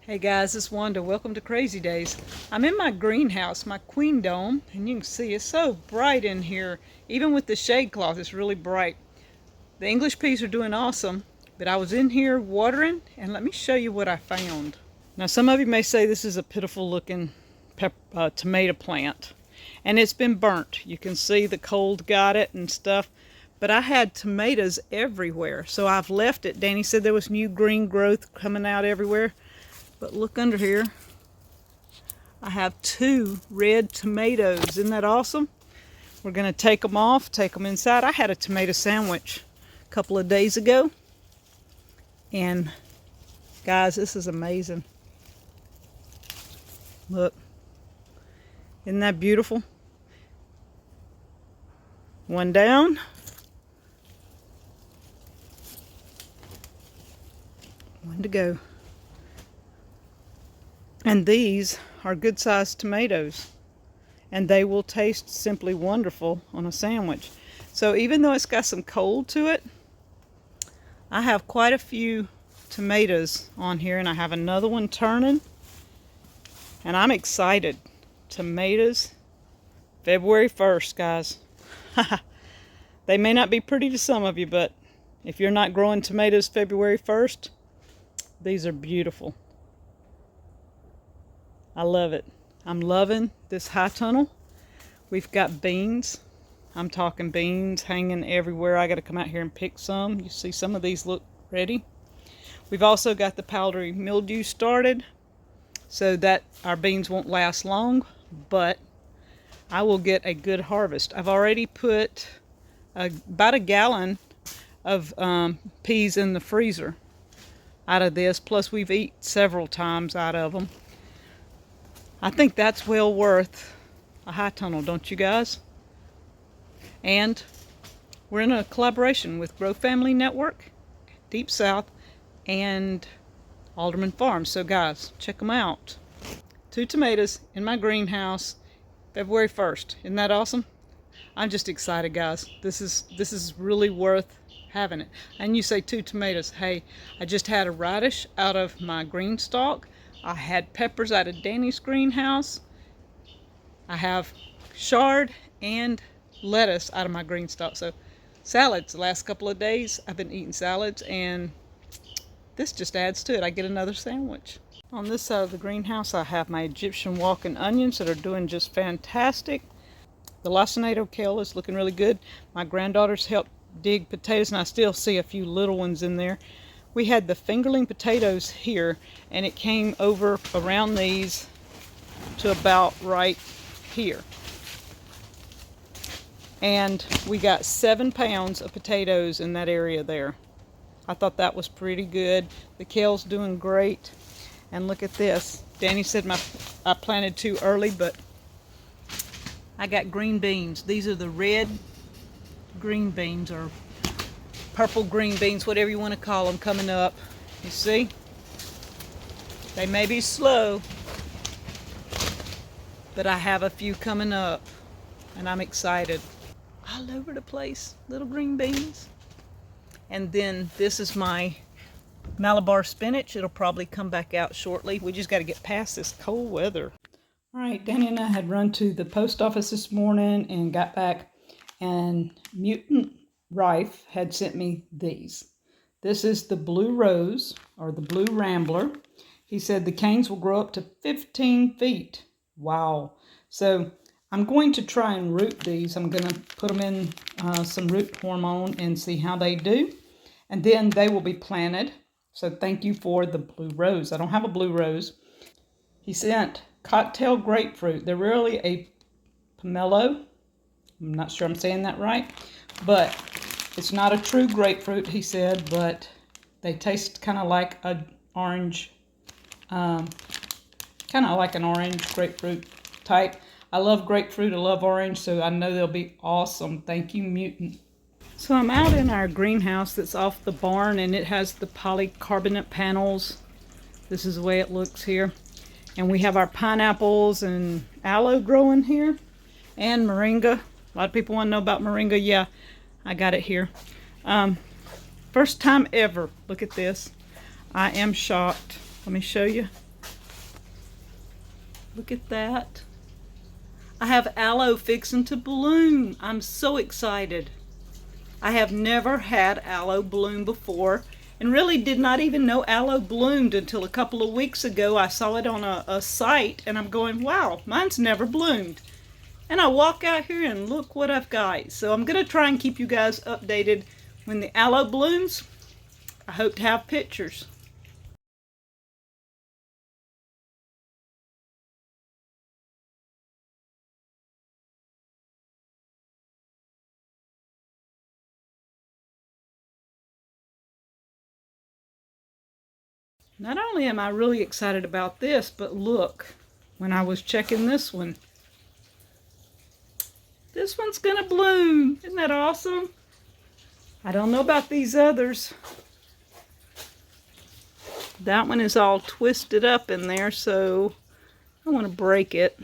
Hey guys, it's Wanda. Welcome to Crazy Days. I'm in my greenhouse, my queen dome, and you can see it's so bright in here. Even with the shade cloth, it's really bright. The English peas are doing awesome, but I was in here watering, and let me show you what I found. Now, some of you may say this is a pitiful looking tomato plant, and it's been burnt. You can see the cold got it and stuff, but I had tomatoes everywhere, so I've left it. Danny said there was new green growth coming out everywhere. But look under here, I have 2 red tomatoes. Isn't that awesome? We're gonna take them off, take them inside. I had a tomato sandwich a couple of days ago. And guys, this is amazing. Look, isn't that beautiful? One down. One to go. And these are good-sized tomatoes, and they will taste simply wonderful on a sandwich. So even though it's got some cold to it, I have quite a few tomatoes on here, and I have another one turning, and I'm excited. Tomatoes, February 1st, guys. They may not be pretty to some of you, but if you're not growing tomatoes February 1st, these are beautiful. I love it. I'm loving this high tunnel. We've got beans. I'm talking beans hanging everywhere. I got to come out here and pick some. You see some of these look ready. We've also got the powdery mildew started so that our beans won't last long, but I will get a good harvest. I've already put about a gallon of peas in the freezer out of this, plus we've eaten several times out of them. I think that's well worth a high tunnel, don't you guys? And we're in a collaboration with Grow Family Network, Deep South, and Alderman Farms. So guys, check them out. 2 tomatoes in my greenhouse, February 1st. Isn't that awesome? I'm just excited, guys. This is really worth having it. And you say 2 tomatoes. Hey, I just had a radish out of my green stalk. I had peppers out of Danny's greenhouse. I have chard and lettuce out of my green stalk. So salads, the last couple of days I've been eating salads, and this just adds to it. I get another sandwich. On this side of the greenhouse I have my Egyptian walking onions that are doing just fantastic. The lacinato kale is looking really good. My granddaughters helped dig potatoes, and I still see a few little ones in there. We had the fingerling potatoes here, and it came over around these to about right here. And we got 7 pounds of potatoes in that area there. I thought that was pretty good. The kale's doing great. And look at this. Danny said I planted too early, but I got green beans. These are the red green beans, or purple green beans, whatever you want to call them, coming up. You see? They may be slow, but I have a few coming up, and I'm excited. All over the place, little green beans. And then this is my Malabar spinach. It'll probably come back out shortly. We just got to get past this cold weather. All right, Danny and I had run to the post office this morning and got back, and Mutant Rife had sent me these. This is the Blue Rose, or the Blue Rambler. He said the canes will grow up to 15 feet. Wow. So I'm going to try and root these. I'm going to put them in some root hormone and see how they do. And then they will be planted. So thank you for the Blue Rose. I don't have a Blue Rose. He sent cocktail grapefruit. They're really a pomelo. I'm not sure I'm saying that right, but it's not a true grapefruit, he said, but they taste kind of like an orange, kind of like an orange grapefruit type. I love grapefruit, I love orange, so I know they'll be awesome. Thank you, Mutant. So I'm out in our greenhouse that's off the barn, and it has the polycarbonate panels. This is the way it looks here. And we have our pineapples and aloe growing here, and moringa. A lot of people want to know about moringa. Yeah, I got it here. First time ever. Look at this. I am shocked. Let me show you. Look at that. I have aloe fixing to bloom. I'm so excited. I have never had aloe bloom before and really did not even know aloe bloomed until a couple of weeks ago. I saw it on a site and I'm going, wow, mine's never bloomed. And I walk out here and look what I've got. So I'm going to try and keep you guys updated when the aloe blooms. I hope to have pictures. Not only am I really excited about this, but look, when I was checking this one's gonna bloom. Isn't that awesome? I don't know about these others. That one is all twisted up in there, so I want to break it.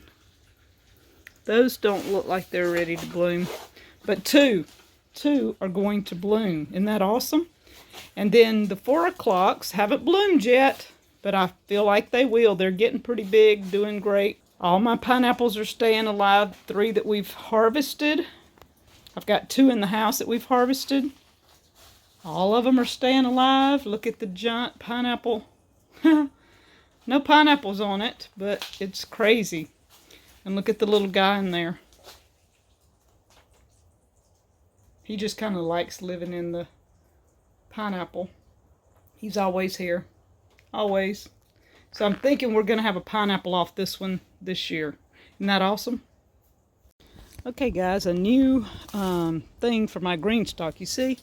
Those don't look like they're ready to bloom, but two are going to bloom. Isn't that awesome? And then the 4 o'clocks haven't bloomed yet, but I feel like they will. They're getting pretty big, doing great. All my pineapples are staying alive. 3 that we've harvested. I've got 2 in the house that we've harvested. All of them are staying alive. Look at the giant pineapple. No pineapples on it, but it's crazy. And look at the little guy in there. He just kind of likes living in the pineapple. He's always here. Always. So I'm thinking we're going to have a pineapple off this one this year. Isn't that awesome? Okay guys, a new thing for my green stock. You see,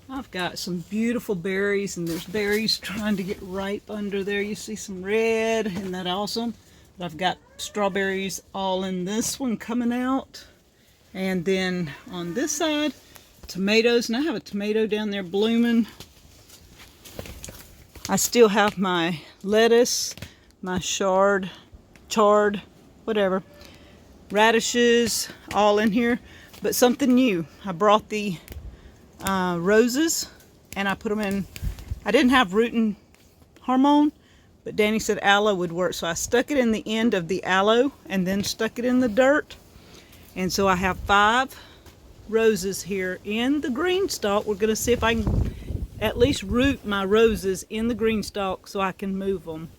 I've got some beautiful berries, and there's berries trying to get ripe under there. You see some red. Isn't that awesome? But I've got strawberries all in this one coming out. And then on this side, tomatoes, and I have a tomato down there blooming. I still have my lettuce, my chard, whatever, radishes, all in here. But something new, I brought the roses and I put them in. I didn't have rooting hormone, but Danny said aloe would work, so I stuck it in the end of the aloe and then stuck it in the dirt. And so I have 5 roses here in the green stalk. We're going to see if I can at least root my roses in the green stalk so I can move them.